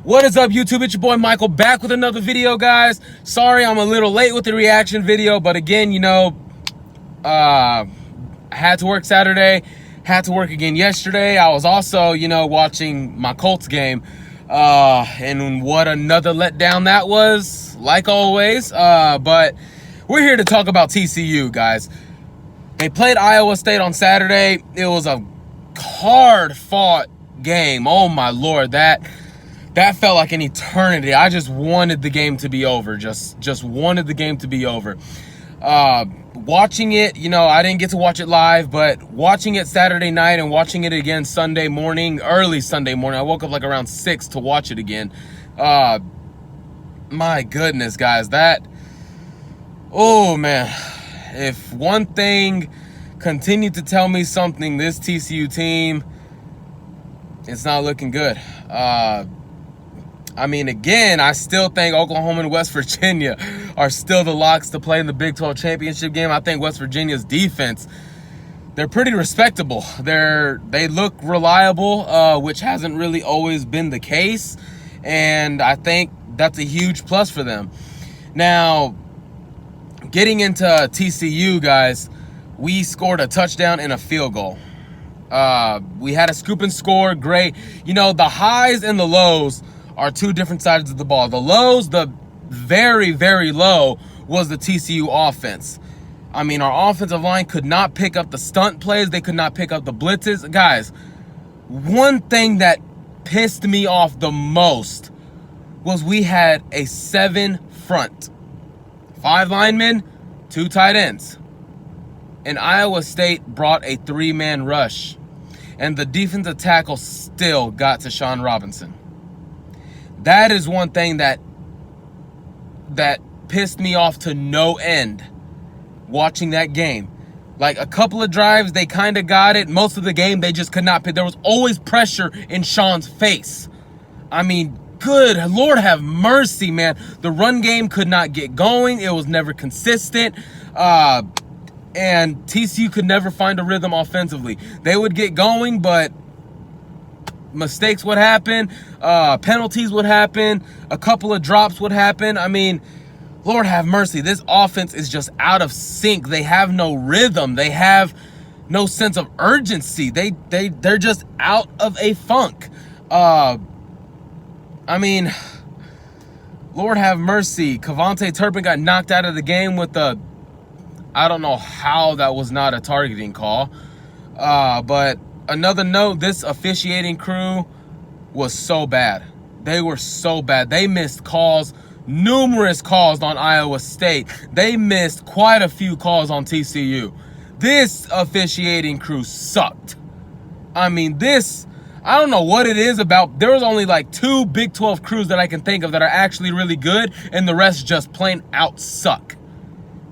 What is up, YouTube? It's your boy Michael back with another video, guys. Sorry I'm a little late with the reaction video, but again, I had to work Saturday, had to work again yesterday. I was also, watching my Colts game, and what another letdown that was, like always. But we're here to talk about TCU, guys. They played Iowa State on Saturday. It was a hard-fought game. Oh my Lord, that felt like an eternity. I just wanted the game to be over. Just wanted the game to be over. Watching it, I didn't get to watch it live, but watching it Saturday night and watching it again Sunday morning, early Sunday morning. I woke up like around 6 to watch it again. My goodness, guys, oh man. If one thing continued to tell me something, this TCU team, it's not looking good. Again, I still think Oklahoma and West Virginia are still the locks to play in the Big 12 championship game. I think West Virginia's defense, they're pretty respectable. They look reliable, which hasn't really always been the case, and I think that's a huge plus for them. Now, getting into TCU, guys, we scored a touchdown and a field goal. We had a scoop and score, great. The highs and the lows are two different sides of the ball. The lows, the very, very low, was the TCU offense. Our offensive line could not pick up the stunt plays. They could not pick up the blitzes. Guys, one thing that pissed me off the most was we had a 7 front. 5 linemen, 2 tight ends. And Iowa State brought a 3-man rush. And the defensive tackle still got to Sean Robinson. That is one thing that pissed me off to no end watching that game. Like, a couple of drives, they kind of got it. Most of the game, they just could not pick. There was always pressure in Sean's face. Good Lord have mercy, man. The run game could not get going. It was never consistent. And TCU could never find a rhythm offensively. They would get going, but mistakes would happen, penalties would happen, a couple of drops would happen. Lord have mercy. This offense is just out of sync. They have no rhythm. They have no sense of urgency. They're just out of a funk. Lord have mercy. Cavante Turpin got knocked out of the game with I don't know how that was not a targeting call. But another note, this officiating crew was so bad. They were so bad. They missed calls, numerous calls on Iowa State. They missed quite a few calls on TCU. This officiating crew sucked. I don't know what it is about. There was only like 2 Big 12 crews that I can think of that are actually really good, and the rest just plain out suck.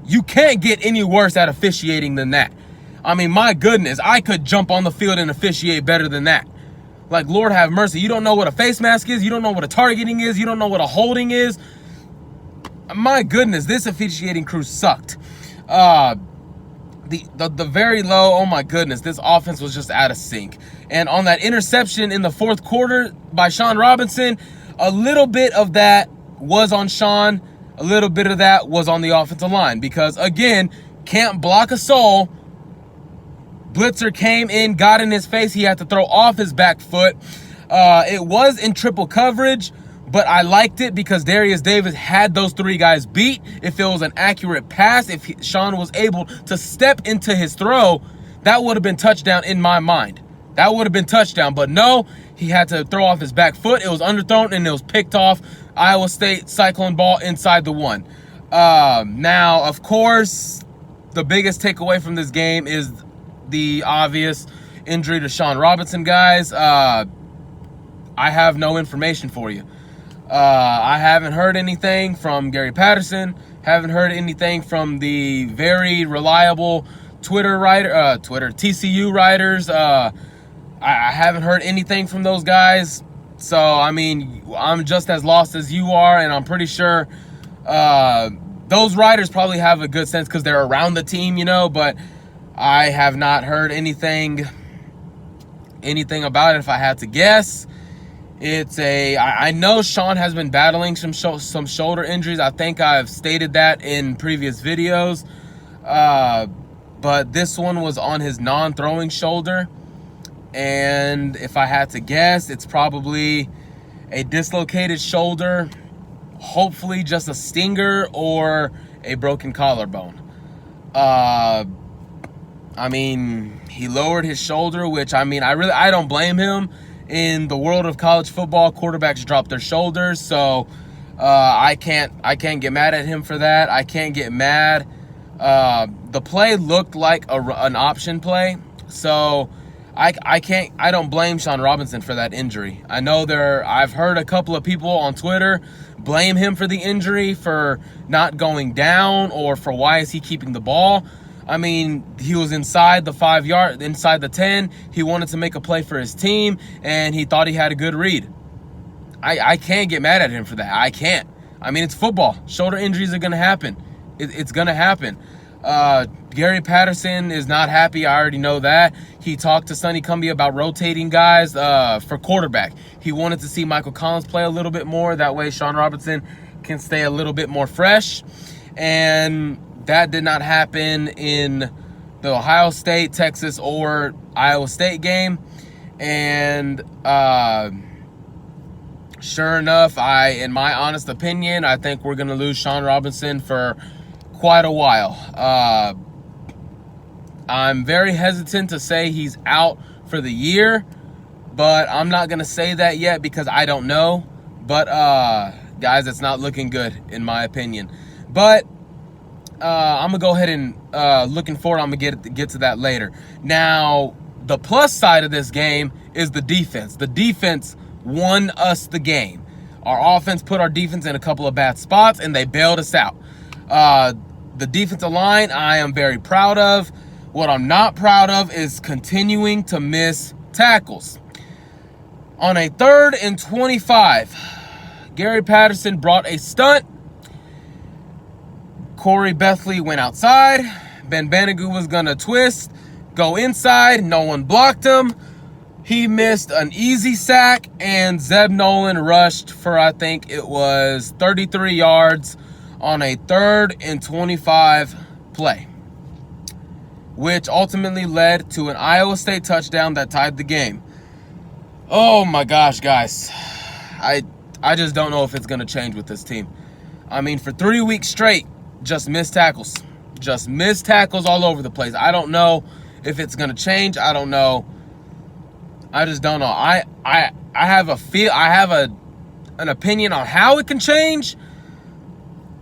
You can't get any worse at officiating than that. My goodness, I could jump on the field and officiate better than that. Like, Lord have mercy. You don't know what a face mask is. You don't know what a targeting is. You don't know what a holding is. My goodness, this officiating crew sucked. The very low, oh my goodness, this offense was just out of sync. And on that interception in the 4th quarter by Sean Robinson, a little bit of that was on Sean. A little bit of that was on the offensive line. Because, again, can't block a soul. Blitzer came in, got in his face. He had to throw off his back foot. It was in triple coverage, but I liked it because Darius Davis had those 3 guys beat. If it was an accurate pass, if Sean was able to step into his throw, that would have been touchdown in my mind. That would have been touchdown, but no, he had to throw off his back foot. It was underthrown, and it was picked off. Iowa State cyclone ball inside the 1. Now, of course, the biggest takeaway from this game is the obvious injury to Sean Robinson, guys. I have no information for you. I haven't heard anything from Gary Patterson. Haven't heard anything from the very reliable TCU writers. I haven't heard anything from those guys. So, I'm just as lost as you are, and I'm pretty sure those writers probably have a good sense because they're around the team, but I have not heard anything about it if I had to guess. I know Sean has been battling some shoulder injuries. I think I've stated that in previous videos. But this one was on his non-throwing shoulder. And if I had to guess, it's probably a dislocated shoulder, hopefully just a stinger or a broken collarbone. I mean, he lowered his shoulder, which, I mean, I don't blame him. In the world of college football, quarterbacks drop their shoulders, so I can't get mad at him for that. I can't get mad. The play looked like an option play, so I don't blame Sean Robinson for that injury. I know I've heard a couple of people on Twitter blame him for the injury, for not going down, or for why is he keeping the ball. I mean, he was inside the 5 yard, inside the 10. He wanted to make a play for his team, and he thought he had a good read. I can't get mad at him for that. I can't. I mean, it's football. Shoulder injuries are going to happen. It's going to happen. Gary Patterson is not happy. I already know that. He talked to Sonny Cumbie about rotating guys for quarterback. He wanted to see Michael Collins play a little bit more. That way Sean Robinson can stay a little bit more fresh. And that did not happen in the Ohio State, Texas, or Iowa State game. And sure enough, in my honest opinion, I think we're going to lose Sean Robinson for quite a while. I'm very hesitant to say he's out for the year, but I'm not going to say that yet because I don't know. But, guys, it's not looking good, in my opinion. But I'm going to go ahead and looking forward. I'm going to get to that later. Now, the plus side of this game is the defense. The defense won us the game. Our offense put our defense in a couple of bad spots, and they bailed us out. The defensive line, I am very proud of. What I'm not proud of is continuing to miss tackles. On a 3rd and 25, Gary Patterson brought a stunt. Corey Bethley went outside. Ben Banigou was going to twist, go inside. No one blocked him. He missed an easy sack, and Zeb Nolan rushed for, I think it was 33 yards on a 3rd and 25 play, which ultimately led to an Iowa State touchdown that tied the game. Oh my gosh, guys. I just don't know if it's going to change with this team. I mean, for 3 weeks straight, just missed tackles. Just missed tackles all over the place. I don't know if it's going to change. I don't know. I just don't know. I have an opinion on how it can change.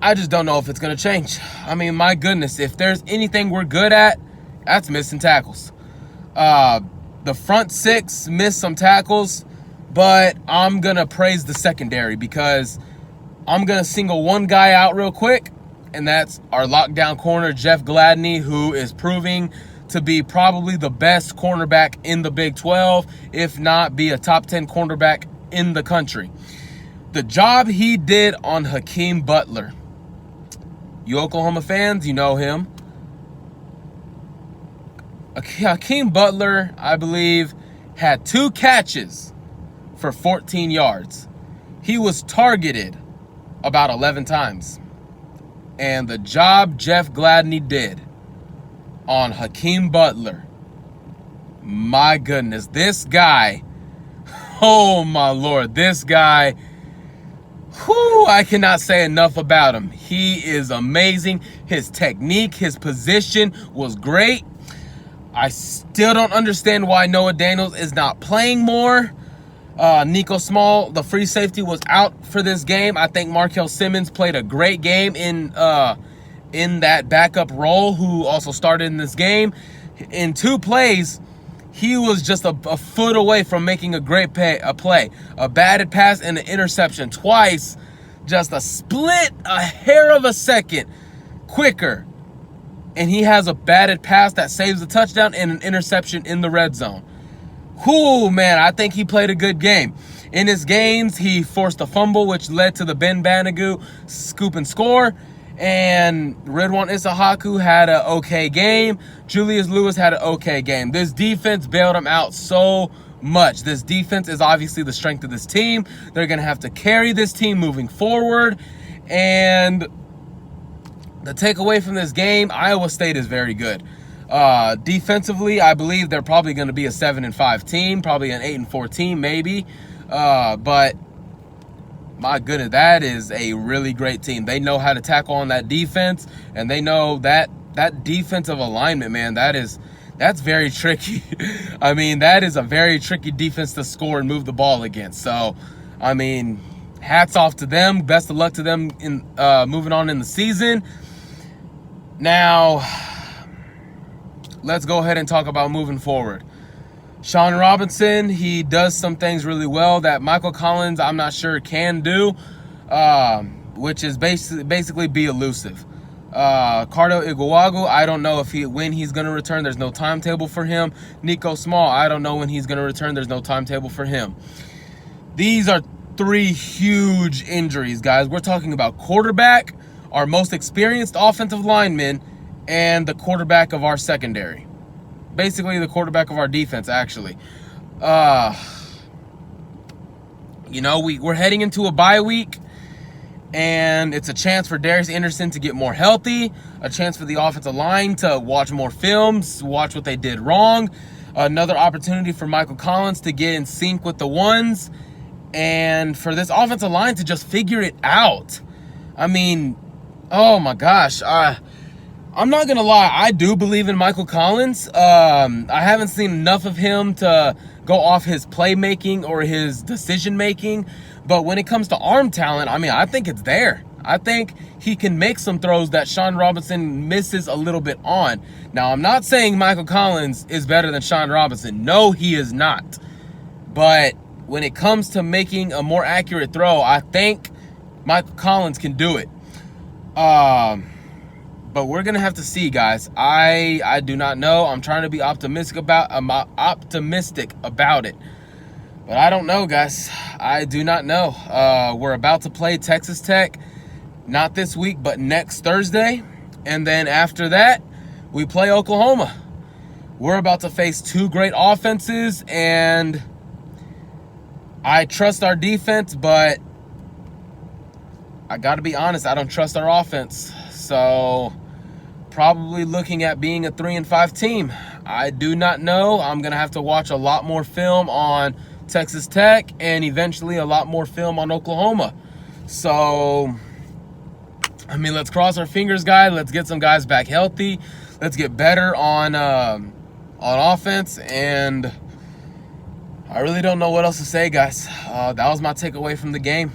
I just don't know if it's going to change. I mean, my goodness, if there's anything we're good at, that's missing tackles. The front six missed some tackles, but I'm going to praise the secondary because I'm going to single one guy out real quick, and that's our lockdown corner, Jeff Gladney, who is proving to be probably the best cornerback in the Big 12, if not be a top 10 cornerback in the country. The job he did on Hakeem Butler. You Oklahoma fans, you know him. Hakeem Butler, I believe, had 2 catches for 14 yards. He was targeted about 11 times. And the job Jeff Gladney did on Hakeem Butler, my goodness, this guy, oh my Lord, this guy, I cannot say enough about him. He is amazing. His technique, his position was great. I still don't understand why Noah Daniels is not playing more. Nico Small, the free safety, was out for this game. I think Markel Simmons played a great game in that backup role, who also started in this game. In 2 plays, he was just a foot away from making a great play. A batted pass and an interception twice. Just a hair of a second quicker. And he has a batted pass that saves a touchdown and an interception in the red zone. Man, I think he played a good game. In his games, he forced a fumble, which led to the Ben Banigou scoop and score. And Ridwan Issahaku had an okay game. Julius Lewis had an okay game. This defense bailed him out so much. This defense is obviously the strength of this team. They're going to have to carry this team moving forward. And the takeaway from this game, Iowa State is very good. Defensively, I believe they're probably going to be a 7-5 team, probably an 8-4 team, maybe. But my goodness, that is a really great team. They know how to tackle on that defense, and they know that defensive alignment, man, that's very tricky. I mean, that is a very tricky defense to score and move the ball against. So, I mean, hats off to them. Best of luck to them in moving on in the season. Now, let's go ahead and talk about moving forward. Sean Robinson, he does some things really well that Michael Collins, I'm not sure, can do, which is basically be elusive. Cardo Iguagu, I don't know when he's going to return. There's no timetable for him. Nico Small, I don't know when he's going to return. There's no timetable for him. These are 3 huge injuries, guys. We're talking about quarterback, our most experienced offensive lineman, and the quarterback of our secondary. Basically, the quarterback of our defense, actually. We're heading into a bye week, and it's a chance for Darius Anderson to get more healthy, a chance for the offensive line to watch more films, watch what they did wrong, another opportunity for Michael Collins to get in sync with the ones, and for this offensive line to just figure it out. I mean, oh my gosh. I'm not going to lie. I do believe in Michael Collins. I haven't seen enough of him to go off his playmaking or his decision-making. But when it comes to arm talent, I mean, I think it's there. I think he can make some throws that Sean Robinson misses a little bit on. Now, I'm not saying Michael Collins is better than Sean Robinson. No, he is not. But when it comes to making a more accurate throw, I think Michael Collins can do it. But we're going to have to see, guys. I do not know. I'm trying to be optimistic about it. But I don't know, guys. I do not know. We're about to play Texas Tech, not this week, but next Thursday. And then after that, we play Oklahoma. We're about to face 2 great offenses, and I trust our defense, but I got to be honest, I don't trust our offense. So probably looking at being a 3-5 team. I do not know. I'm going to have to watch a lot more film on Texas Tech and eventually a lot more film on Oklahoma. So, I mean, let's cross our fingers, guys. Let's get some guys back healthy. Let's get better on offense. And I really don't know what else to say, guys. That was my takeaway from the game.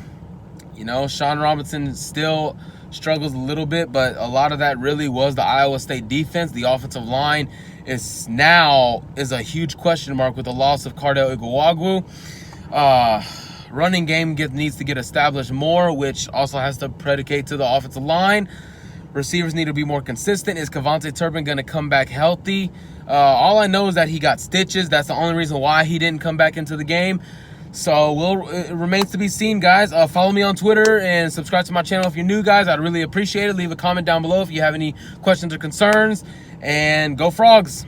Sean Robinson still struggles a little bit, but a lot of that really was the Iowa State defense. The offensive line is a huge question mark with the loss of Cardo Iguagu. Running game needs to get established more, which also has to predicate to the offensive line. Receivers need to be more consistent. Is Kevontae Turpin going to come back healthy? All I know is that he got stitches. That's the only reason why he didn't come back into the game. So it remains to be seen, guys. Follow me on Twitter and subscribe to my channel if you're new, guys. I'd really appreciate it. Leave a comment down below if you have any questions or concerns. And go Frogs!